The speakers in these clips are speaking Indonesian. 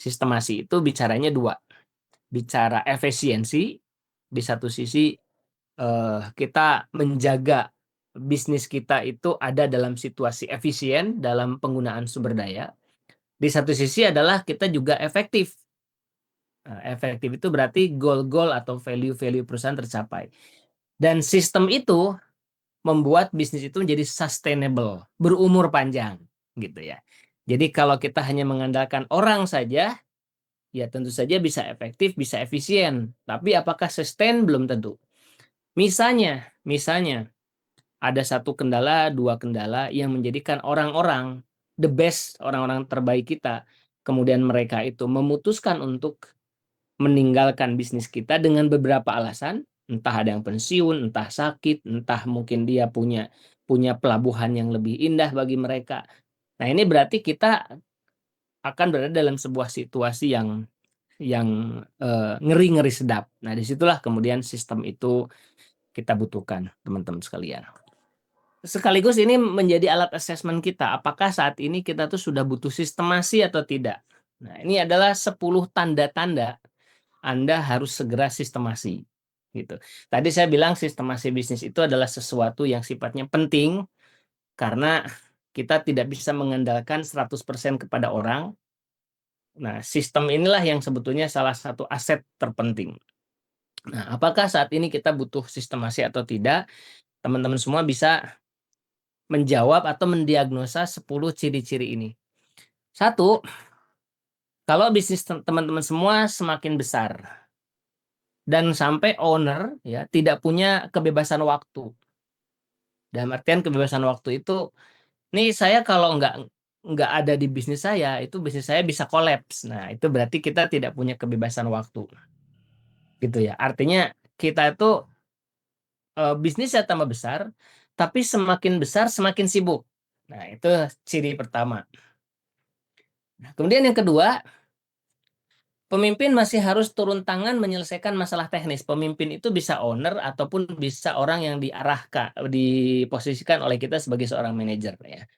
Sistemasi itu bicaranya dua, bicara efisiensi di satu sisi, kita menjaga bisnis kita itu ada dalam situasi efisien dalam penggunaan sumber daya. Di satu sisi adalah kita juga efektif. Nah, efektif itu berarti goal-goal atau value-value perusahaan tercapai. Dan sistem itu membuat bisnis itu menjadi sustainable, berumur panjang, gitu ya. Jadi kalau kita hanya mengandalkan orang saja, ya tentu saja bisa efektif, bisa efisien. Tapi apakah sustain? Belum tentu. Misalnya ada satu kendala, dua kendala yang menjadikan orang-orang the best, orang-orang terbaik kita, kemudian mereka itu memutuskan untuk meninggalkan bisnis kita dengan beberapa alasan, entah ada yang pensiun, entah sakit, entah mungkin dia punya punya pelabuhan yang lebih indah bagi mereka. Nah, ini berarti kita akan berada dalam sebuah situasi yang ngeri-ngeri sedap. Nah, disitulah kemudian sistem itu kita butuhkan, teman-teman sekalian. Sekaligus ini menjadi alat assessment kita. Apakah saat ini kita tuh sudah butuh sistemasi atau tidak? Nah, ini adalah 10 tanda-tanda Anda harus segera sistemasi. Gitu. Tadi saya bilang sistemasi bisnis itu adalah sesuatu yang sifatnya penting karena kita tidak bisa mengandalkan 100% kepada orang. Nah, sistem inilah yang sebetulnya salah satu aset terpenting. Nah, apakah saat ini kita butuh sistemasi atau tidak? Teman-teman semua bisa menjawab atau mendiagnosa 10 ciri-ciri ini. Satu, kalau bisnis teman-teman semua semakin besar dan sampai owner ya tidak punya kebebasan waktu. Dalam artian kebebasan waktu itu, nih saya kalau nggak ada di bisnis saya, itu bisnis saya bisa kolaps. Nah, itu berarti kita tidak punya kebebasan waktu. Gitu ya. Artinya kita itu bisnisnya tambah besar, tapi semakin besar semakin sibuk. Nah, itu ciri pertama. Nah, kemudian yang kedua, pemimpin masih harus turun tangan menyelesaikan masalah teknis. Pemimpin itu bisa owner ataupun bisa orang yang diarahkan, diposisikan oleh kita sebagai seorang manajer ya.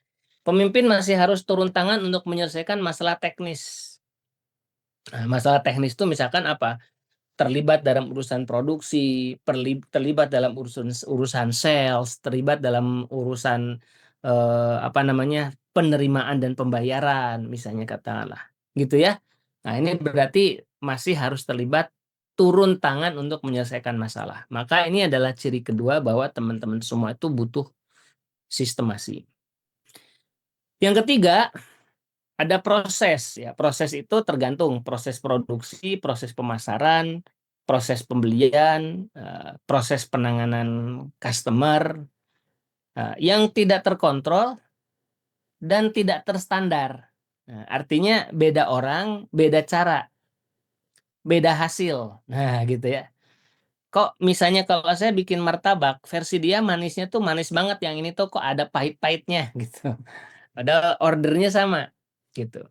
Pemimpin masih harus turun tangan untuk menyelesaikan masalah teknis. Nah, masalah teknis itu misalkan apa? Terlibat dalam urusan produksi, terlibat dalam urusan urusan sales, terlibat dalam urusan apa namanya penerimaan dan pembayaran, misalnya katakanlah, gitu ya. Nah, ini berarti masih harus terlibat turun tangan untuk menyelesaikan masalah. Maka ini adalah ciri kedua bahwa teman-teman semua itu butuh sistemasi. Yang ketiga, ada proses ya. Proses itu tergantung proses produksi, proses pemasaran, proses pembelian, proses penanganan customer yang tidak terkontrol dan tidak terstandar. Nah, artinya beda orang, beda cara, beda hasil. Nah, gitu ya. Kok misalnya kalau saya bikin martabak, versi dia manisnya tuh manis banget, yang ini tuh kok ada pahit-pahitnya gitu. Padahal ordernya sama gitu.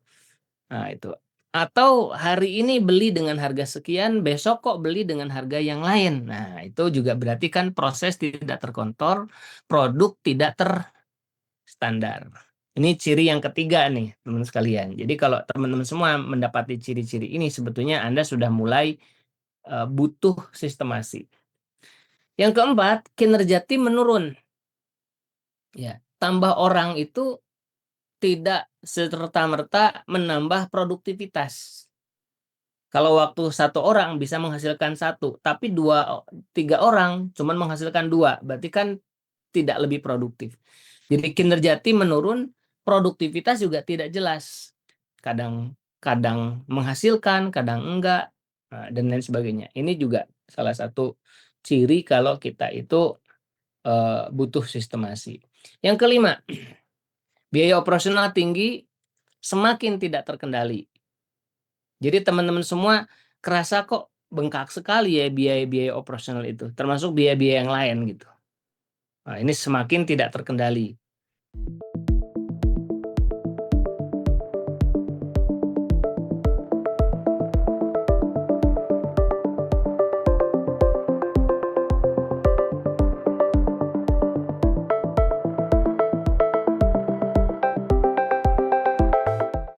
Nah, itu. Atau hari ini beli dengan harga sekian, besok kok beli dengan harga yang lain. Nah, itu juga berarti kan proses tidak terkontrol, produk tidak terstandar. Ini ciri yang ketiga nih, teman sekalian. Jadi kalau teman-teman semua mendapati ciri-ciri ini, sebetulnya Anda sudah mulai butuh sistemasi. Yang keempat, kinerja tim menurun. Ya, tambah orang itu tidak serta-merta menambah produktivitas. Kalau waktu satu orang bisa menghasilkan satu, tapi tiga orang cuma menghasilkan dua, berarti kan tidak lebih produktif. Jadi kinerja tim menurun, produktivitas juga tidak jelas. Kadang menghasilkan, kadang enggak, dan lain sebagainya. Ini juga salah satu ciri kalau kita itu butuh sistemasi. Yang kelima, biaya operasional tinggi semakin tidak terkendali. Jadi teman-teman semua kerasa kok bengkak sekali ya biaya-biaya operasional itu, termasuk biaya-biaya yang lain gitu. Nah, ini semakin tidak terkendali.